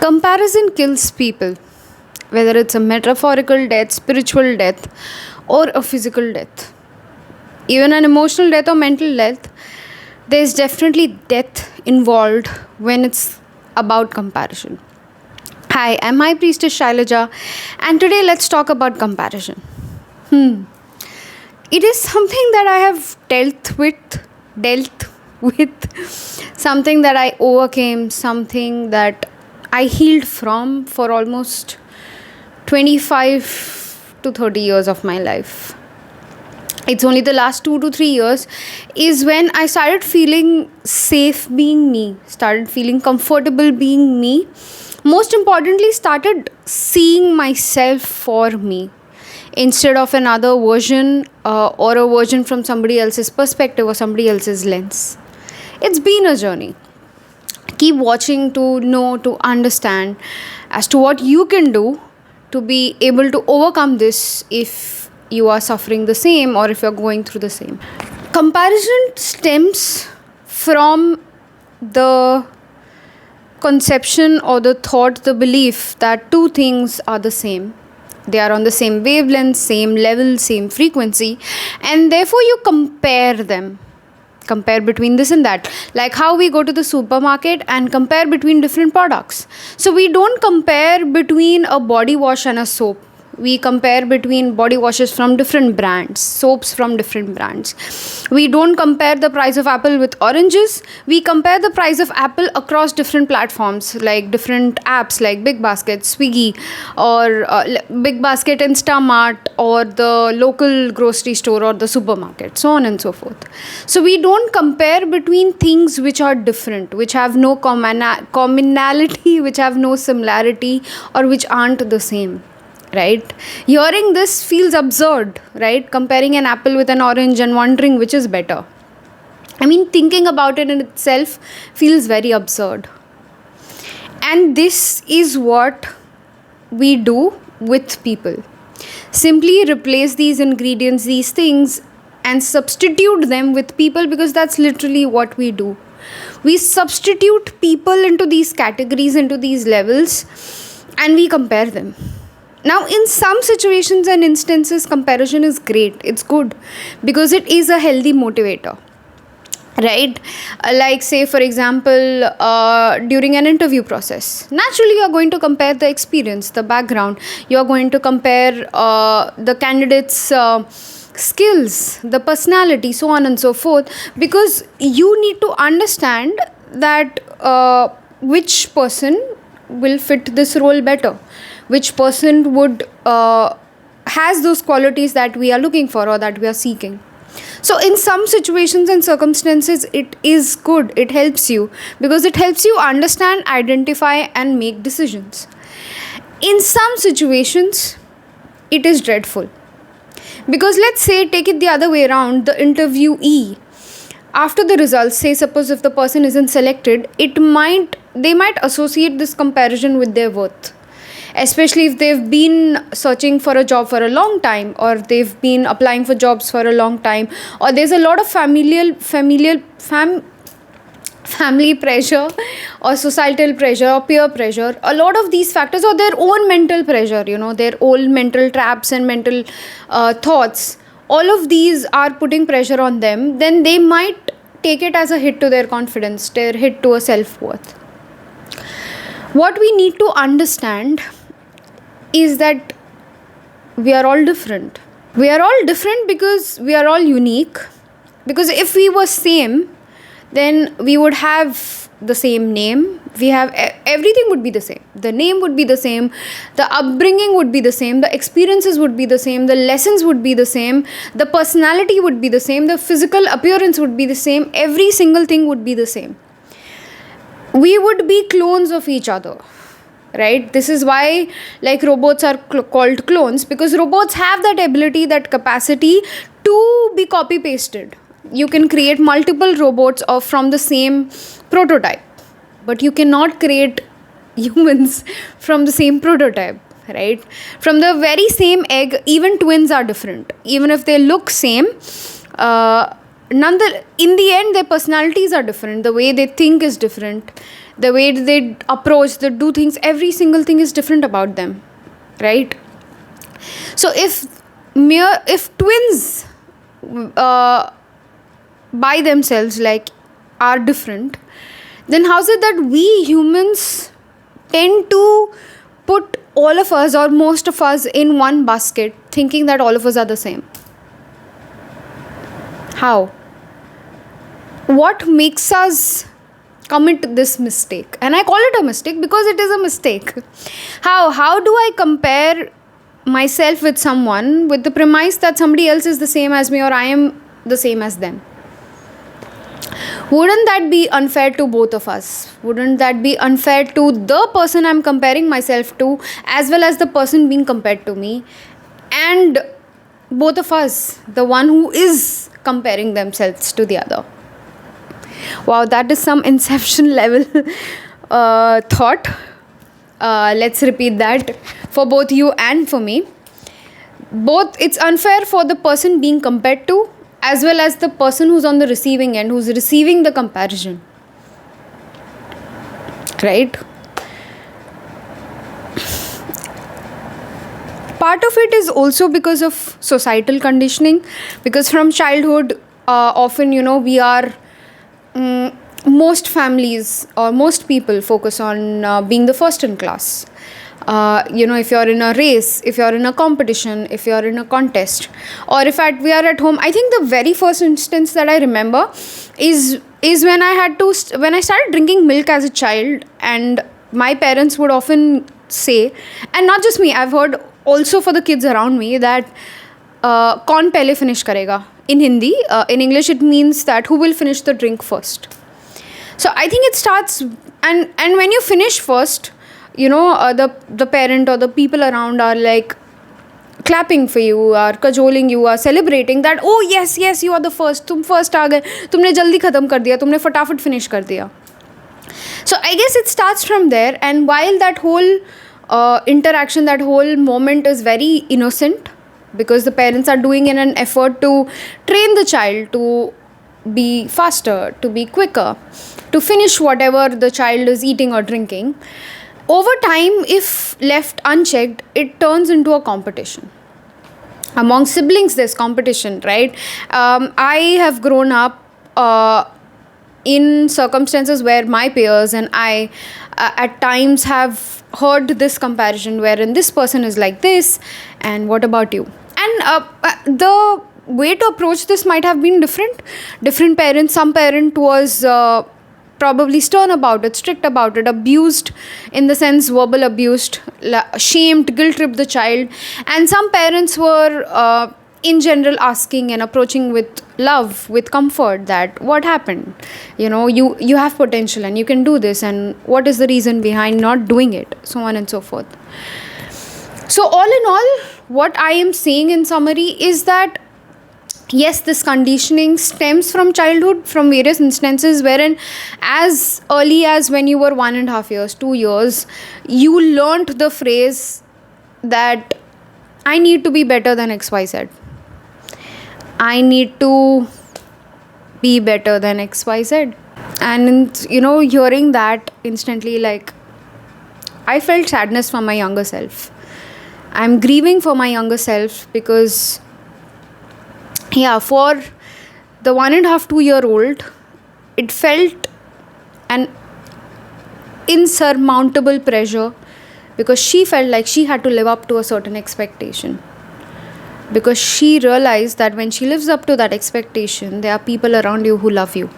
Comparison kills people, whether it's a metaphorical death, spiritual death, or a physical death. Even an emotional death or mental death, there's definitely death involved when it's about comparison. Hi, I'm High Priestess Shailaja, and today let's talk about comparison. It is something that I have dealt with, something that I overcame, something that I healed from for almost 25 to 30 years of my life. It's only the last 2 to 3 years is when I started feeling safe being me, started feeling comfortable being me. Most importantly, started seeing myself for me instead of another version or a version from somebody else's perspective or somebody else's lens. It's been a journey. Keep watching to know, to understand as to what you can do to be able to overcome this if you are suffering the same or if you're going through the same. Comparison stems from the conception or the thought, the belief that two things are the same. They are on the same wavelength, same level, same frequency, and therefore you compare them. Compare between this and that, like how we go to the supermarket and compare between different products. So we don't compare between a body wash and a soap. We compare between body washes from different brands, soaps from different brands. We don't compare the price of apple with oranges. We compare the price of apple across different platforms, like different apps like Big Basket, Swiggy, or Big Basket, Instamart, or the local grocery store or the supermarket, so on and so forth. So we don't compare between things which are different, which have no commonality, which have no similarity, or which aren't the same. Right? Hearing this feels absurd, right? Comparing an apple with an orange and wondering which is better. I mean, thinking about it in itself feels very absurd. And this is what we do with people. Simply replace these ingredients, these things, and substitute them with people, because that's literally what we do. We substitute people into these categories, into these levels, and we compare them. Now, in some situations and instances, comparison is great. It's good because it is a healthy motivator, right? Like, say, for example, during an interview process, naturally, you're going to compare the experience, the background. You're going to compare the candidate's skills, the personality, so on and so forth, because you need to understand that which person will fit this role better. Which person would has those qualities that we are looking for or that we are seeking. So in some situations and circumstances, it is good. It helps you because it helps you understand, identify, and make decisions. In some situations, it is dreadful. Because let's say, take it the other way around, the interviewee, after the results, say suppose if the person isn't selected, they might associate this comparison with their worth. Especially if they've been searching for a job for a long time, or they've been applying for jobs for a long time, or there's a lot of family pressure or societal pressure or peer pressure, a lot of these factors, or their own mental pressure, their own mental traps and mental thoughts, all of these are putting pressure on them. Then they might take it as a hit to their confidence, their hit to a self-worth. What we need to understand is that we are all different. We are all different because we are all unique. Because if we were same, then we would have the same name. Everything would be the same. The name would be the same. The upbringing would be the same. The experiences would be the same. The lessons would be the same. The personality would be the same. The physical appearance would be the same. Every single thing would be the same. We would be clones of each other, right? This is why robots are called clones, because robots have that ability, that capacity to be copy pasted. You can create multiple robots from the same prototype, but you cannot create humans from the same prototype, right? From the very same egg, even twins are different. Even if they look same, in the end, their personalities are different. The way they think is different. the way they approach, they do things, every single thing is different about them, right? So if twins by themselves like are different, then how's it that we humans tend to put all of us or most of us in one basket, thinking that all of us are the same? How? What makes us commit this mistake? And I call it a mistake because it is a mistake. How do I compare myself with someone with the premise that somebody else is the same as me or I am the same as them? Wouldn't that be unfair to both of us? Wouldn't that be unfair to the person I'm comparing myself to, as well as the person being compared to me? And both of us, the one who is comparing themselves to the other. Wow, that is some inception level thought. Let's repeat that for both you and for me. Both, it's unfair for the person being compared to, as well as the person who's on the receiving end, who's receiving the comparison. Right? Part of it is also because of societal conditioning, because from childhood, often, we are, most families or most people focus on being the first in class. If you're in a race, if you're in a competition, if you're in a contest, or if we are at home. I think the very first instance that I remember is when when I started drinking milk as a child, and my parents would often say, and not just me, I've heard also for the kids around me, that kaun pehle finish karega. In Hindi, in English it means that who will finish the drink first. So I think it starts, and when you finish first, the parent or the people around are like clapping for you, are cajoling you, are celebrating that, oh yes, you are the first, tum first aa gaye, tumne jaldi khatam kar diya, tumne fatafat finish kar diya. So I guess it starts from there. And while that whole interaction, that whole moment is very innocent, because the parents are doing in an effort to train the child to be faster, to be quicker, to finish whatever the child is eating or drinking, over time, if left unchecked, it turns into a competition. Among siblings, there's competition, right? I have grown up in circumstances where my peers and I at times have heard this comparison, wherein this person is like this, and what about you? And the way to approach this might have been different parents. Some parent was probably stern about it, strict about it, abused, in the sense verbal abused, shamed, guilt tripped the child. And some parents were in general asking and approaching with love, with comfort, that what happened, you have potential and you can do this, and what is the reason behind not doing it, so on and so forth. So all in all, what I am saying in summary is that yes, this conditioning stems from childhood, from various instances wherein as early as when you were 1.5 years, 2 years, you learnt the phrase that I need to be better than XYZ. I need to be better than XYZ. And, hearing that instantly, like, I felt sadness for my younger self. I'm grieving for my younger self because, for the 1.5, 2-year-old, it felt an insurmountable pressure, because she felt like she had to live up to a certain expectation. Because she realized that when she lives up to that expectation, there are people around you who love you.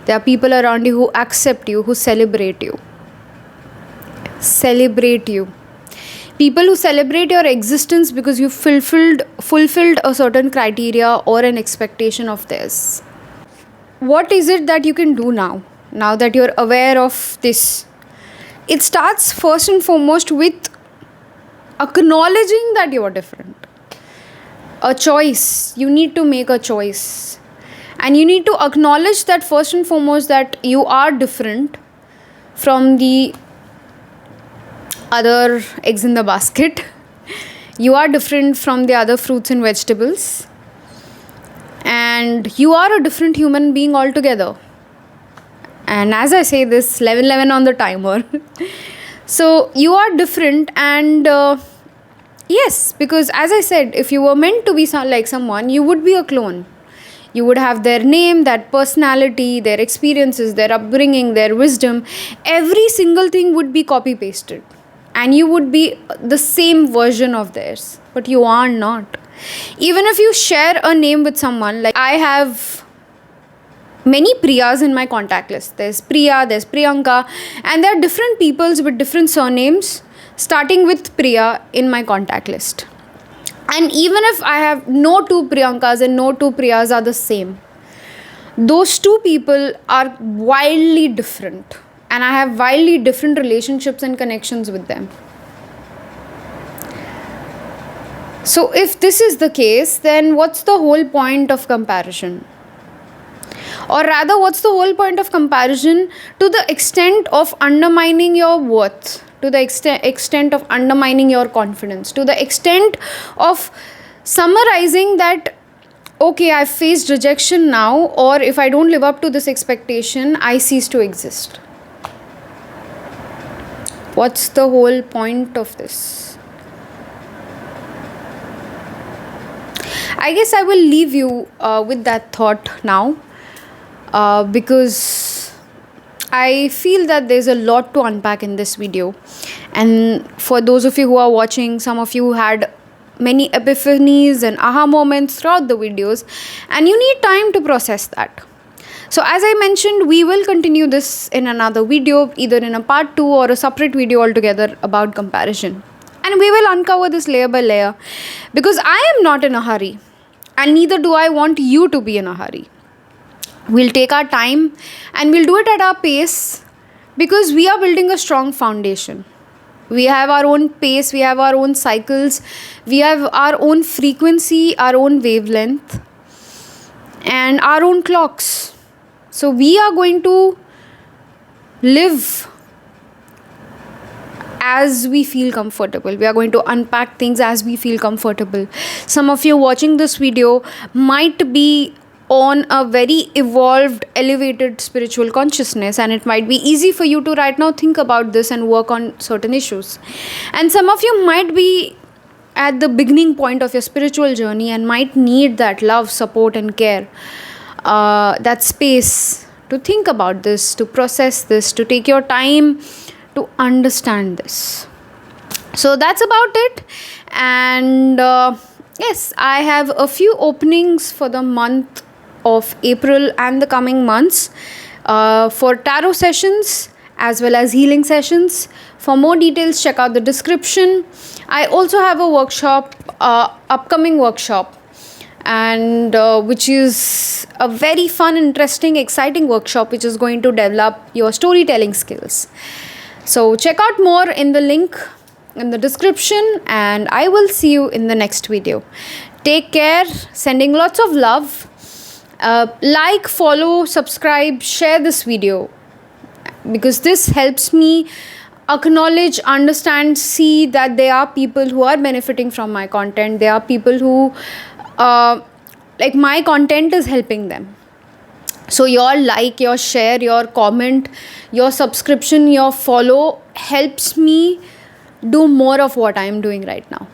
There are people around you who accept you, who celebrate you. People who celebrate your existence because you fulfilled a certain criteria or an expectation of theirs. What is it that you can do now that you're aware of this? It starts first and foremost with acknowledging that you are different. A choice. You need to make a choice. And you need to acknowledge that first and foremost, that you are different from the other eggs in the basket. You are different from the other fruits and vegetables. And you are a different human being altogether. And as I say this, 11:11 on the timer. So you are different, and yes, because as I said, if you were meant to be like someone, you would be a clone. You would have their name, that personality, their experiences, their upbringing, their wisdom. Every single thing would be copy pasted. And you would be the same version of theirs. But you are not. Even if you share a name with someone, like I have many Priyas in my contact list. There's Priya, there's Priyanka, and there are different peoples with different surnames, starting with Priya in my contact list. And even if I have no two Priyankas and no two Priyas are the same, those two people are wildly different. And I have wildly different relationships and connections with them. So if this is the case, then what's the whole point of comparison? Or rather, what's the whole point of comparison to the extent of undermining your worth? To the extent of undermining your confidence, to the extent of summarizing that, okay, I've faced rejection now, or if I don't live up to this expectation, I cease to exist. What's the whole point of this? I guess I will leave you with that thought now, because I feel that there's a lot to unpack in this video. And for those of you who are watching, some of you had many epiphanies and aha moments throughout the videos, and you need time to process that. So as I mentioned, we will continue this in another video, either in a part 2 or a separate video altogether about comparison. And we will uncover this layer by layer, because I am not in a hurry, and neither do I want you to be in a hurry. We'll take our time and we'll do it at our pace, because we are building a strong foundation. We have our own pace, we have our own cycles, we have our own frequency, our own wavelength, and our own clocks. So we are going to live as we feel comfortable. We are going to unpack things as we feel comfortable. Some of you watching this video might be on a very evolved, elevated spiritual consciousness, and it might be easy for you to right now think about this and work on certain issues. And some of you might be at the beginning point of your spiritual journey and might need that love, support and care, that space to think about this, to process this, to take your time to understand this. So that's about it. And yes, I have a few openings for the month of April and the coming months for tarot sessions as well as healing sessions. For more details, check out the description. I also have a workshop, upcoming workshop, and which is a very fun, interesting, exciting workshop which is going to develop your storytelling skills. So check out more in the link in the description, and I will see you in the next video. Take care, sending lots of love. Like, follow, subscribe, share this video, because this helps me acknowledge, understand, see that there are people who are benefiting from my content. There are people who like my content is helping them. So your like, your share, your comment, your subscription, your follow helps me do more of what I am doing right now.